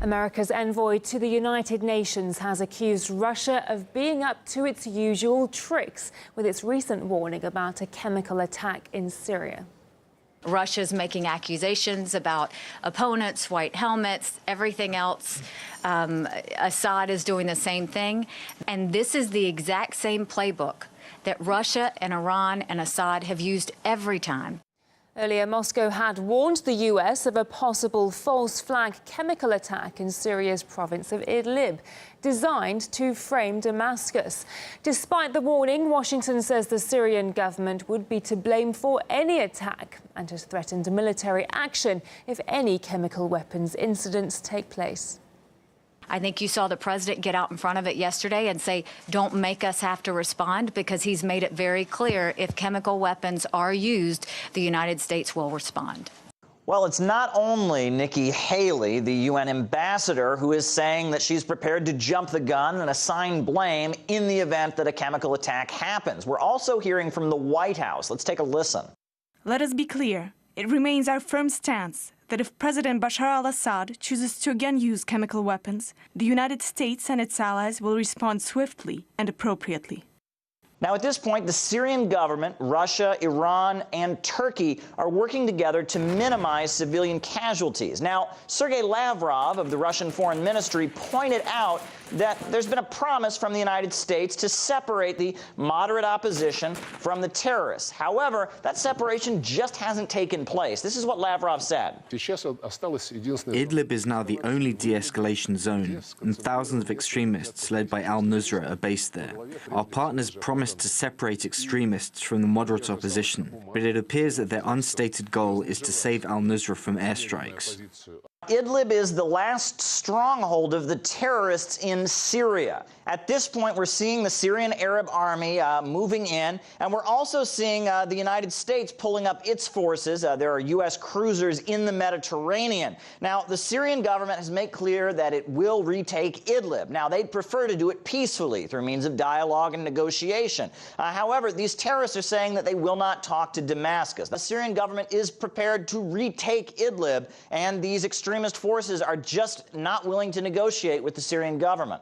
America's envoy to the United Nations has accused Russia of being up to its usual tricks with its recent warning about a chemical attack in Syria. Russia's making accusations about opponents, white helmets, everything else. Assad is doing the same thing. And this is the exact same playbook that Russia and Iran and Assad have used every time. Earlier, Moscow had warned the US of a possible false flag chemical attack in Syria's province of Idlib, designed to frame Damascus. Despite the warning, Washington says the Syrian government would be to blame for any attack and has threatened military action if any chemical weapons incidents take place. I think you saw the president get out in front of it yesterday and say, don't make us have to respond, because he's made it very clear if chemical weapons are used, the United States will respond. Well, it's not only Nikki Haley, the UN ambassador, who is saying that she's prepared to jump the gun and assign blame in the event that a chemical attack happens. We're also hearing from the White House. Let's take a listen. Let us be clear. It remains our firm stance that if President Bashar al-Assad chooses to again use chemical weapons, the United States and its allies will respond swiftly and appropriately. Now, at this point, the Syrian government, Russia, Iran, and Turkey are working together to minimize civilian casualties. Now, Sergei Lavrov of the Russian Foreign Ministry pointed out that there's been a promise from the United States to separate the moderate opposition from the terrorists. However, that separation just hasn't taken place. This is what Lavrov said. Idlib is now the only de-escalation zone, and thousands of extremists led by Al-Nusra are based there. Our partners promised to separate extremists from the moderate opposition, but it appears that their unstated goal is to save Al-Nusra from airstrikes. Idlib is the last stronghold of the terrorists in Syria. At this point, we're seeing the Syrian Arab Army moving in, and we're also seeing the United States pulling up its forces. There are U.S. cruisers in the Mediterranean. Now, the Syrian government has made clear that it will retake Idlib. Now, they'd prefer to do it peacefully through means of dialogue and negotiation. However, these terrorists are saying that they will not talk to Damascus. The Syrian government is prepared to retake Idlib, and these extremist forces are just not willing to negotiate with the Syrian government.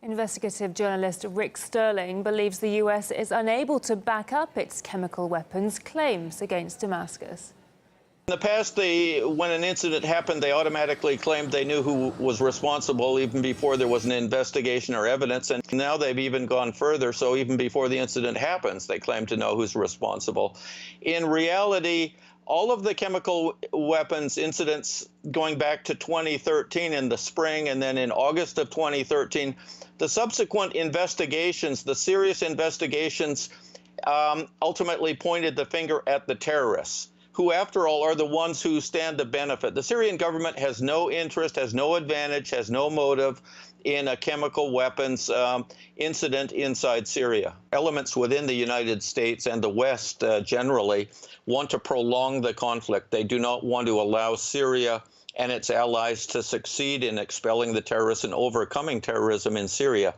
Investigative journalist Rick Sterling believes the US is unable to back up its chemical weapons claims against Damascus. In the past, when an incident happened, they automatically claimed they knew who was responsible even before there was an investigation or evidence. And now they've even gone further. So even before the incident happens, they claim to know who's responsible. In reality, all of the chemical weapons incidents going back to 2013 in the spring and then in August of 2013, the subsequent investigations, the serious investigations, ultimately pointed the finger at the terrorists, who, after all, are the ones who stand to benefit. The Syrian government has no interest, has no advantage, has no motive in a chemical weapons incident inside Syria. Elements within the United States and the West generally want to prolong the conflict. They do not want to allow Syria and its allies to succeed in expelling the terrorists and overcoming terrorism in Syria.